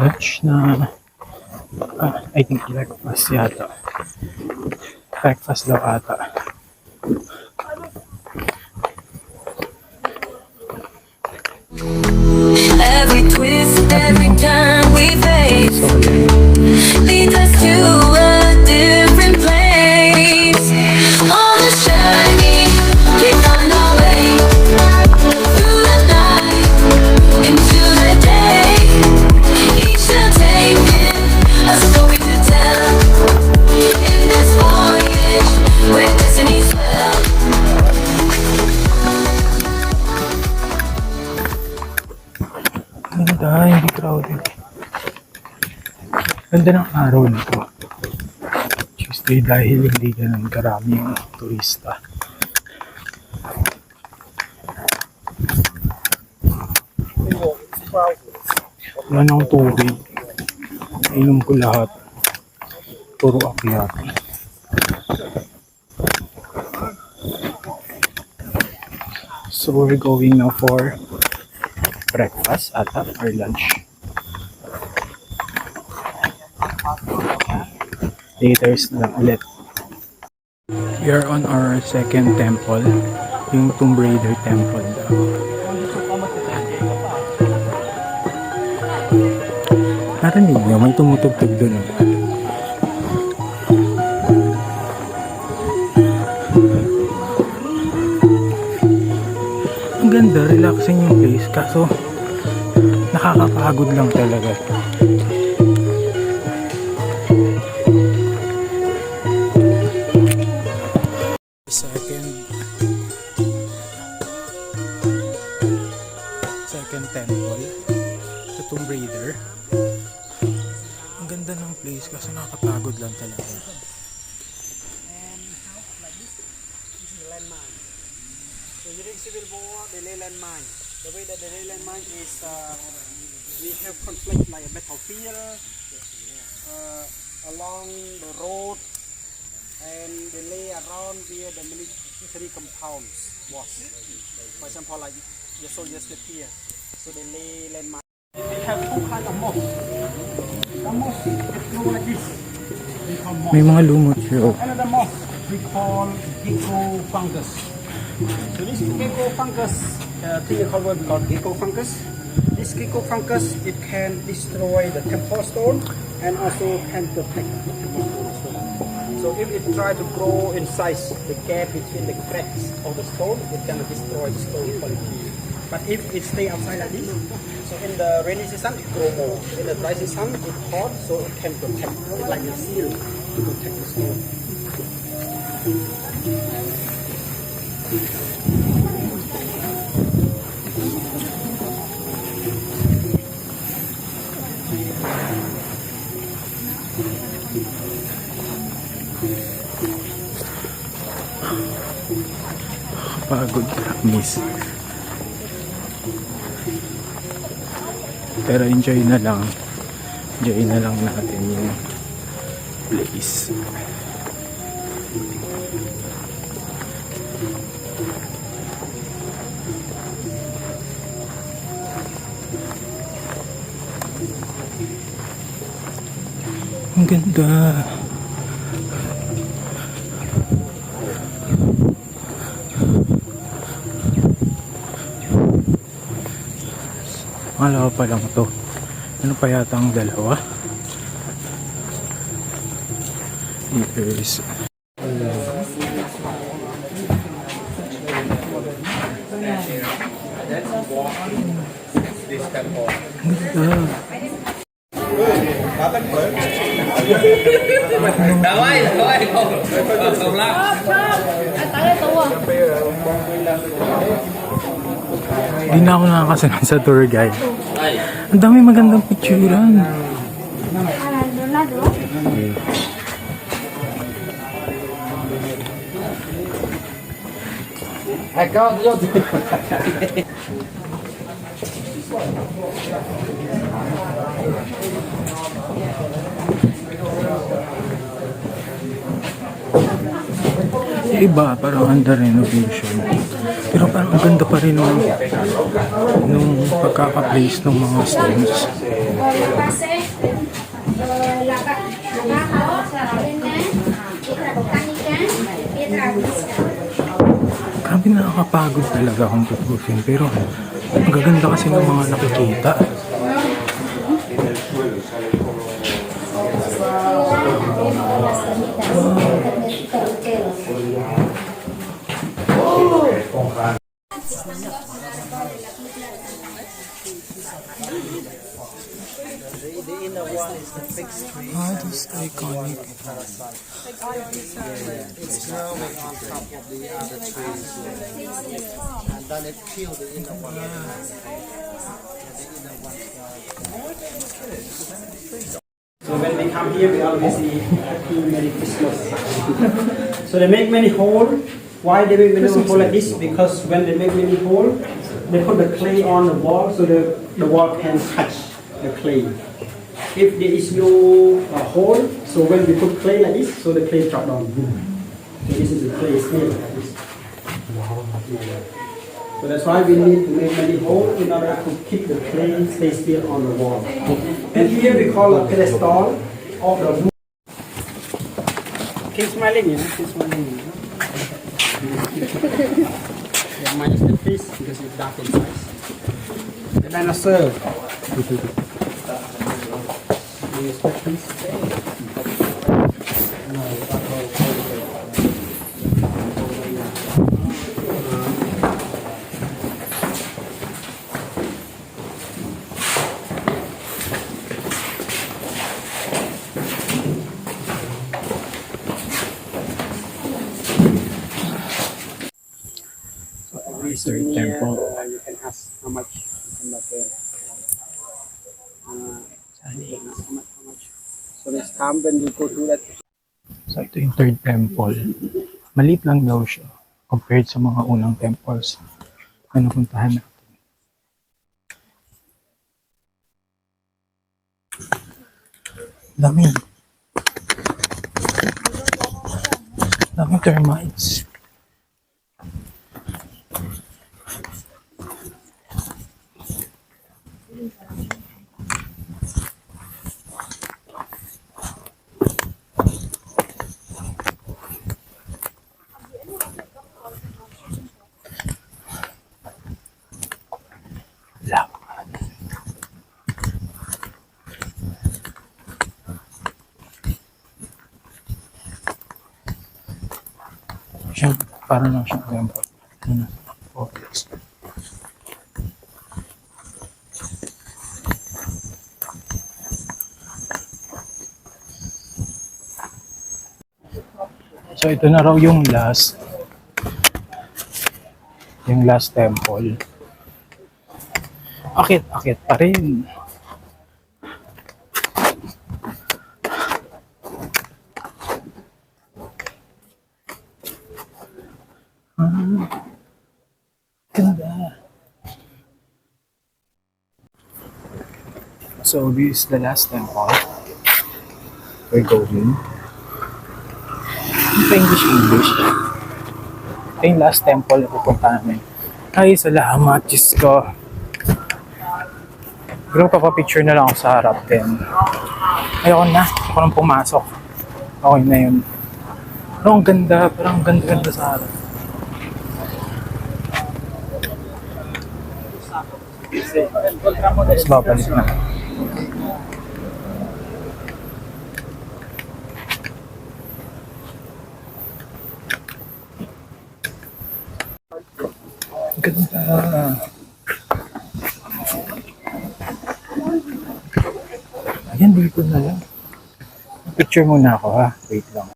lunch na I think breakfast yata. Breakfast daw ata. Every twist, every turn we face So yun. leads us to a different place. On a journey, keep on our way through the night into the day. Each still taking a story to tell in this voyage where destiny's well. Ganda, hindi crowded. Ganda ng araw nito. Tuesday dahil hindi ganun karami yung turista. Wala nang tubig. Inom ko lahat. Puro akyat. So we're going now for breakfast ata or lunch. Later na lang ulit. We are on our second temple, yung Tomb Raider temple daw. Narinig nyo, may tumutugtog dun. Ang ganda, relaxing yung place, kaso nakakapagod lang talaga. Second temple, the Tomb Raider. Ang ganda ng place kasi nakakapagod lang talaga. So during Civil War, the Leyland mine. The way that the Leyland mine is, we have conflict like a battlefield along the road, and they lay around where the military compounds was. For example, like the soldiers live here, so they lay landmine. We have two kind of moss. The moss it grow like this. We call moss. May mga lumot siya. Another moss we call gecko fungus. So this gecko fungus, thing called gecko fungus. This gecko fungus, it can destroy the temple stone and also can protect the temple stone. So if it try to grow inside the gap between the cracks of the stone, it can destroy the stone quality. But if it stay outside like this, so in the rainy season it grow more. In the dry season it hot, so it can protect, like a seal to protect the stone. Pagod, miss. Pero enjoy na lang. Enjoy na lang natin yung place. Ang ganda. Malawa pa lang to. Ano pa yata ang dalawa? Here's Hindi na ako nakakasalan sa tour guide. Ang dami magandang picturean. Yung iba parang under renovation, pero parang ang ganda pa rin nung pagkaka-place ng mga stones. la base, la baja, arena, pietra volcánica, pietra brisca. Grabe, nakakapagod talaga kung tutusin. Pero ang gaganda kasi ng mga nakikita. Ah, this is iconic. It's growing on top of the other trees, and then it killed the inner one. So when we come here, we always see Happy Merry Christmas. So they make many holes. Why they make many holes like this? Because when they make many holes, they put the clay on the wall so the wall can touch the clay. If there is no hole, so when we put clay like this, so the clay drop down. So this is the clay still like this. So that's why we need to make many holes in order to keep the clay stay still on the wall. And here we call a pedestal of the wood. Keep smiling, you know, keep smiling. You know. Yeah, minus the face because it's dark inside. The dinosaur. Any questions? Third temple. You can ask how much you can pay. How much. So next time when you go to that. So ito yung third temple. Maliit lang daw siya compared sa mga unang temples na napuntahan natin. Dami. Dami termites. Lapan. Siya, parang lang siyang temple. Ano? Focus. So ito na raw yung last temple. Akit pa rin. Ganda. So this is the last temple. We're going. English. Ito yung last temple na pupunta namin. Ay, salamat, Diyos ko. Pero papapicture na lang ako sa harap din. Ayoko nang pumasok. Okay na yun. Pero ang ganda, parang ganda sa harap. Tapos babalik na. Ganda. Ayan, dito na lang. Picture muna ako ha. Wait lang.